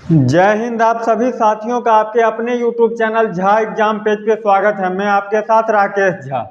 जय हिंद। आप सभी साथियों का आपके अपने YouTube channel Jha exam page पे स्वागत है। मैं आपके साथ राकेश झा।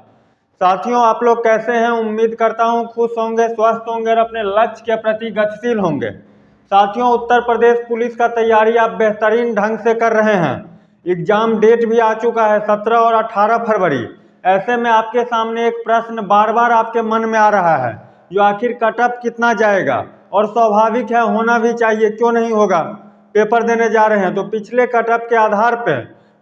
साथियों, आप लोग कैसे हैं? उम्मीद करता हूं खुश होंगे, स्वस्थ होंगे और अपने लक्ष्य के प्रति गतिशील होंगे। साथियों, उत्तर प्रदेश पुलिस का तैयारी आप बेहतरीन ढंग से कर रहे हैं। एग्जाम डेट भी आ चुका है 17 और 18 फरवरी। ऐसे में आपके सामने एक प्रश्न बार बार आपके मन में आ रहा है, जो आखिर कट ऑफ कितना जाएगा। और स्वाभाविक है, होना भी चाहिए, क्यों नहीं होगा। पेपर देने जा रहे हैं तो पिछले कट ऑफ के आधार पे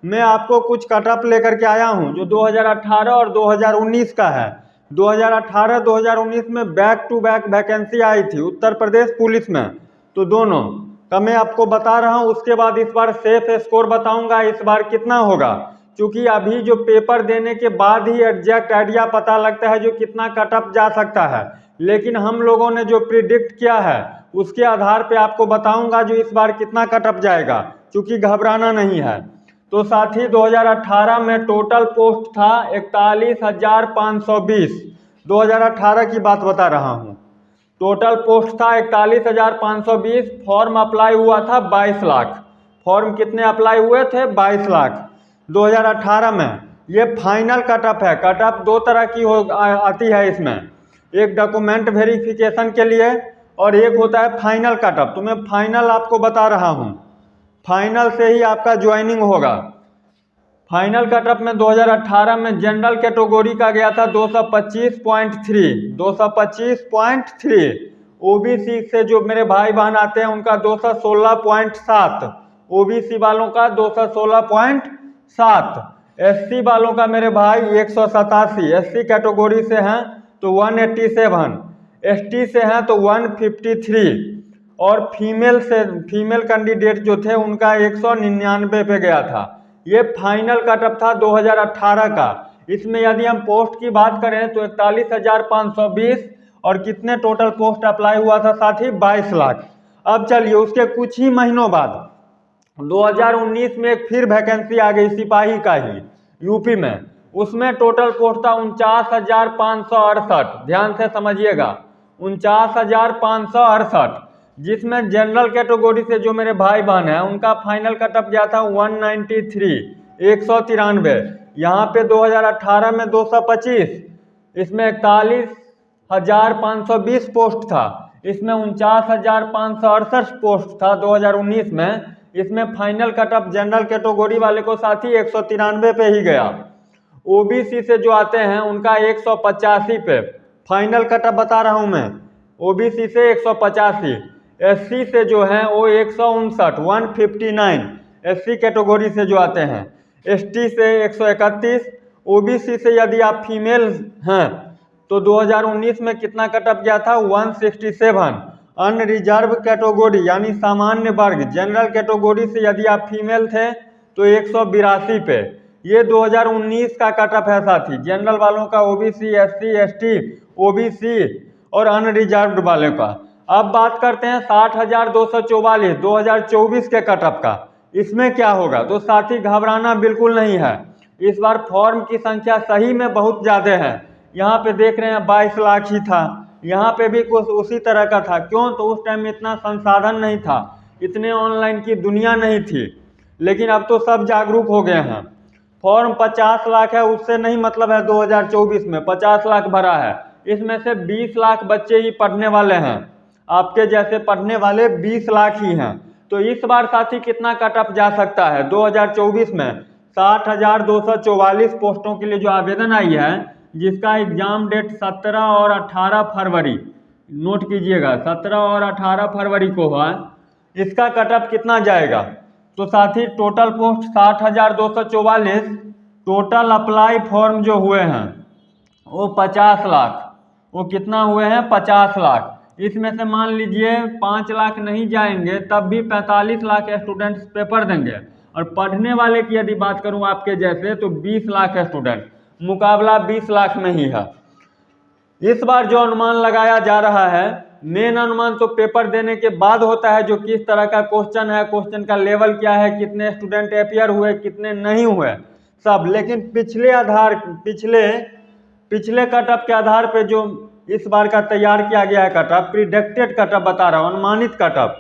मैं आपको कुछ कट ऑफ लेकर के आया हूं, जो 2018 और 2019 का है। 2018-2019 में बैक टू बैक वैकेंसी आई थी उत्तर प्रदेश पुलिस में, तो दोनों का मैं आपको बता रहा हूं। उसके बाद इस बार सेफ स्कोर बताऊंगा इस बार कितना होगा, क्योंकि अभी जो पेपर देने के बाद ही एग्जैक्ट आइडिया पता लगता है जो कितना कट ऑफ जा सकता है। लेकिन हम लोगों ने जो प्रिडिक्ट किया है उसके आधार पे आपको बताऊंगा जो इस बार कितना कट ऑफ जाएगा, क्योंकि घबराना नहीं है। तो साथी, 2018 में टोटल पोस्ट था 41,520। 2018 की बात बता रहा हूँ। टोटल पोस्ट था 41,520। फॉर्म अप्लाई हुआ था 22 लाख। फॉर्म कितने अप्लाई हुए थे? 22 लाख 2018 में। ये फाइनल कट ऑफ है। कट ऑफ दो तरह की आती है इसमें, एक डॉक्यूमेंट वेरिफिकेशन के लिए और एक होता है फाइनल कट ऑफ। तो मैं फाइनल आपको बता रहा हूँ, फाइनल से ही आपका ज्वाइनिंग होगा। फाइनल कट ऑफ में 2018 में जनरल कैटेगरी का गया था 225.3। 225.3। ओबीसी से जो मेरे भाई बहन आते हैं उनका 216.7। ओबीसी वालों का 216.7। एससी वालों का मेरे भाई 187। एससी कैटेगरी से हैं तो 187। एसटी से हैं तो 153। और फीमेल कैंडिडेट जो थे उनका 199 पे गया था। ये फाइनल कट ऑफ था 2018 का। इसमें यदि हम पोस्ट की बात करें तो 41,520 और कितने टोटल पोस्ट अप्लाई हुआ था साथी? 22 लाख। अब चलिए, उसके कुछ ही महीनों बाद 2019 में एक फिर वैकेंसी आ गई सिपाही का ही, यूपी में। उसमें टोटल पोस्ट था 49,568। ध्यान से समझिएगा, 49,568, जिसमें जनरल कैटेगरी से जो मेरे भाई बहन हैं उनका फाइनल कट ऑफ गया था 193, 193। यहाँ पे 2018 में 225, इसमें 41,520 पोस्ट था। इसमें 49,568 पोस्ट था 2019 में। इसमें final cut off general category वाले को साथी 193 पे ही गया। ओबीसी से जो आते हैं उनका 185 पे फाइनल कट ऑफ बता रहा हूं मैं। ओबीसी से 185। एससी से जो है वो 159, 159 एससी कैटेगरी से जो आते हैं। एसटी से 131। ओबीसी से यदि आप फीमेल हैं तो 2019 में कितना कट ऑफ गया था? 167। अनरिजर्व कैटेगरी यानी सामान्य वर्ग जनरल कैटेगरी से यदि आप फीमेल थे तो 182 पे। ये 2019 का कट ऑफ है साथी, जनरल वालों का, ओबीसी, एससी, एसटी, ओबीसी और अनरिजर्व्ड वाले का। अब बात करते हैं 60,244 2024 के कट ऑफ का। इसमें क्या होगा? तो साथी, घबराना बिल्कुल नहीं है। इस बार फॉर्म की संख्या सही में बहुत ज़्यादा है। यहाँ पे देख रहे हैं 22 लाख ही था, यहाँ पे भी कुछ उसी तरह का था। क्यों? तो उस टाइम इतना संसाधन नहीं था, इतने ऑनलाइन की दुनिया नहीं थी। लेकिन अब तो सब जागरूक हो गए हैं। फॉर्म 50 लाख है, उससे नहीं मतलब है। 2024 में 50 लाख भरा है, इसमें से 20 लाख बच्चे ही पढ़ने वाले हैं। आपके जैसे पढ़ने वाले 20 लाख ही हैं। तो इस बार साथी कितना कट ऑफ जा सकता है? 2024 में 60,244 पोस्टों के लिए जो आवेदन आई है, जिसका एग्जाम डेट 17 और 18 फरवरी, नोट कीजिएगा, 17 और 18 फरवरी को हुआ। इसका कट ऑफ कितना जाएगा? तो साथी, total post 60,244। Total apply form जो हुए हैं वो 50 लाख। वो कितना हुए हैं? 50 लाख। इसमें से मान लीजिए 5 लाख नहीं जाएंगे, तब भी 45 लाख स्टूडेंट्स पेपर देंगे। और पढ़ने वाले की यदि बात करूं आपके जैसे, तो 20 लाख स्टूडेंट, मुकाबला 20 लाख में ही है। इस बार जो अनुमान लगाया जा रहा है, मेन अनुमान तो पेपर देने के बाद होता है, जो किस तरह का क्वेश्चन है, क्वेश्चन का लेवल क्या है, कितने स्टूडेंट अपियर हुए, कितने नहीं हुए, सब। लेकिन पिछले कट ऑफ के आधार पे जो इस बार का तैयार किया गया है cut off, predicted cut off बता रहा हूँ, अनुमानित कट ऑफ,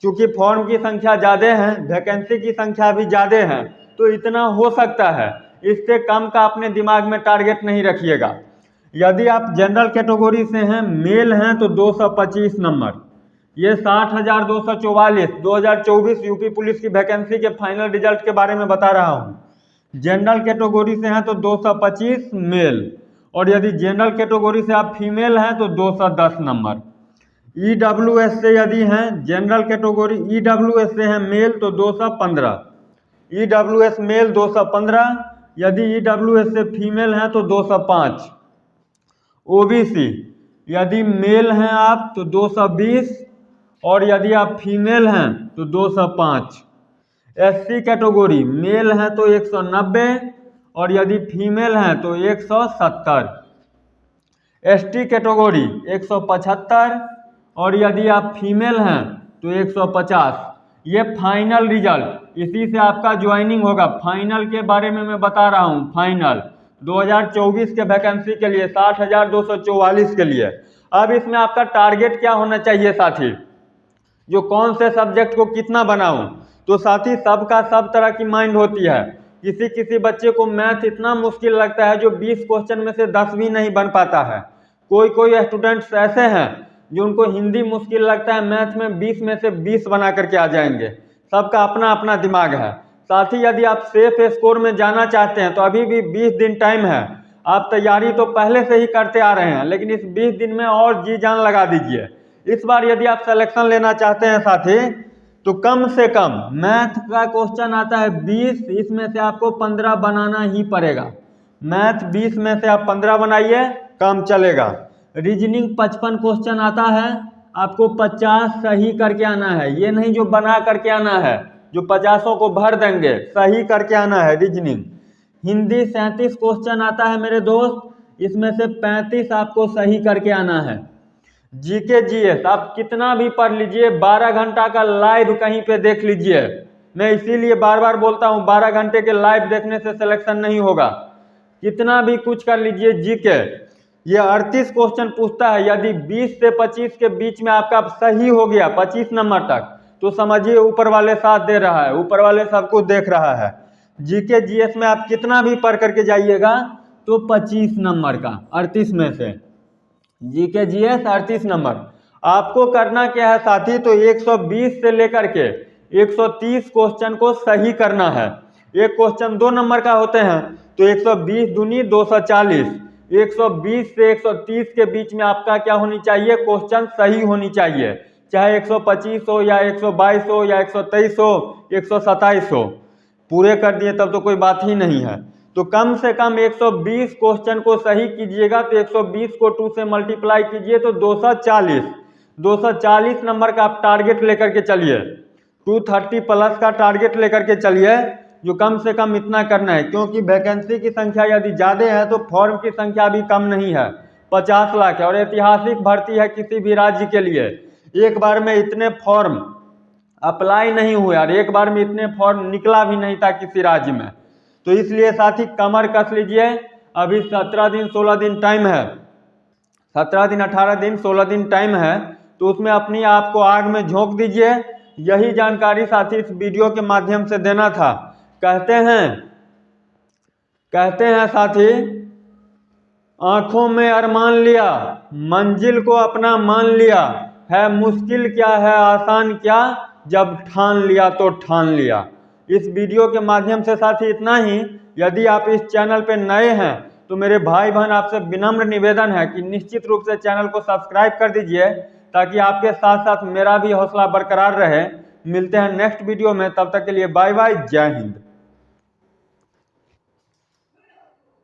क्योंकि फॉर्म की संख्या ज़्यादा है, वैकेंसी की संख्या भी ज़्यादा है, तो इतना हो सकता है। इससे कम का अपने दिमाग में टारगेट नहीं रखिएगा। यदि आप जनरल कैटेगरी से हैं, मेल हैं, तो 225 नंबर, ये 60,244 2024 यूपी पुलिस की वैकेंसी के फाइनल रिजल्ट के बारे में बता रहा हूँ। जनरल कैटेगरी से हैं तो 225 मेल, और यदि जनरल कैटेगरी से आप फीमेल हैं तो 210 नंबर। EWS से यदि हैं, जनरल कैटेगरी EWS से हैं मेल तो 215, EWS मेल 215, यदि EWS से फीमेल हैं तो 205। OBC यदि मेल हैं आप तो 220, और यदि आप फीमेल हैं तो 205। SC कैटेगरी मेल हैं तो 190, और यदि फीमेल हैं तो 170। ST कैटेगरी 175, और यदि आप फीमेल हैं तो 150। ये फाइनल रिजल्ट, इसी से आपका ज्वाइनिंग होगा। फाइनल के बारे में मैं बता रहा हूँ। फाइनल 2024 के वैकेंसी के लिए 60,244 के लिए। अब इसमें आपका टारगेट क्या होना चाहिए साथी, जो कौन से सब्जेक्ट को कितना बनाऊं। तो साथी सबका सब तरह की माइंड होती है। किसी किसी बच्चे को मैथ इतना मुश्किल लगता है जो 20 क्वेश्चन में से 10 भी नहीं बन पाता है। कोई कोई स्टूडेंट्स ऐसे हैं जो उनको हिंदी मुश्किल लगता है, मैथ में 20 में से 20 बना करके आ जाएंगे। सबका अपना अपना दिमाग है। साथ ही यदि आप सेफ स्कोर में जाना चाहते हैं तो अभी भी 20 दिन टाइम है। आप तैयारी तो पहले से ही करते आ रहे हैं, लेकिन इस 20 दिन में और जी जान लगा दीजिए। इस बार यदि आप सिलेक्शन लेना चाहते हैं साथी, तो कम से कम मैथ का क्वेश्चन आता है 20, इसमें से आपको 15 बनाना ही पड़ेगा। मैथ 20 में से आप 15 बनाइए, काम चलेगा। रीजनिंग 55 क्वेश्चन आता है, आपको 50 सही करके आना है। ये नहीं जो बना करके आना है, जो 50 को भर देंगे, सही करके आना है रीजनिंग। हिंदी 37 क्वेश्चन आता है मेरे दोस्त, इसमें से 35 आपको सही करके आना है। जीके जीएस आप कितना भी पढ़ लीजिए, 12 घंटा का लाइव कहीं पे देख लीजिए। मैं इसीलिए बार बार बोलता हूँ 12 घंटे के लाइव देखने से सिलेक्शन नहीं होगा। कितना भी कुछ कर लीजिए जीके, ये 38 क्वेश्चन पूछता है। यदि 20 से 25 के बीच में आपका सही हो गया 25 नंबर तक, तो समझिए ऊपर वाले साथ दे रहा है, ऊपर वाले सब कुछ देख रहा है। जीके जीएस में आप कितना भी पढ़ करके जाइएगा तो 25 नंबर का, 38 में से जीके जीएस 38 नंबर। आपको करना क्या है साथी, तो 120 से लेकर के 130 क्वेश्चन को सही करना है। एक क्वेश्चन 2 नंबर का होते हैं, तो 120 दूनी 240। 120 से 130 के बीच में आपका क्या होनी चाहिए, क्वेश्चन सही होनी चाहिए। चाहे 125 हो या 122 हो या 123 हो, 127 हो, पूरे कर दिए तब तो कोई बात ही नहीं है। तो कम से कम 120 क्वेश्चन को सही कीजिएगा, तो 120 को 2 से मल्टीप्लाई कीजिए तो 240 नंबर का आप टारगेट लेकर के चलिए। 230 प्लस का टारगेट लेकर के चलिए, जो कम से कम इतना करना है। क्योंकि वैकेंसी की संख्या यदि ज़्यादा है तो फॉर्म की संख्या भी कम नहीं है, 50 लाख है, और ऐतिहासिक भर्ती है किसी भी राज्य के लिए। एक बार में इतने फॉर्म अप्लाई नहीं हुए और एक बार में इतने फॉर्म निकला भी नहीं था किसी राज्य में। तो इसलिए साथी कमर कस लीजिए। अभी 17 दिन 16 दिन टाइम है, 17 दिन 18 दिन 16 दिन टाइम है, तो उसमें अपनी आप को आग में झोंक दीजिए। यही जानकारी साथी इस वीडियो के माध्यम से देना था। कहते हैं साथी, आंखों में अरमान लिया, मंजिल को अपना मान लिया, है मुश्किल क्या है आसान क्या, जब ठान लिया तो ठान लिया। इस वीडियो के माध्यम से साथी इतना ही। यदि आप इस चैनल पे नए हैं तो मेरे भाई बहन आपसे विनम्र निवेदन है कि निश्चित रूप से चैनल को सब्सक्राइब कर दीजिए, ताकि आपके साथ साथ मेरा भी हौसला बरकरार रहे। मिलते हैं नेक्स्ट वीडियो में, तब तक के लिए बाय बाय, जय हिंद।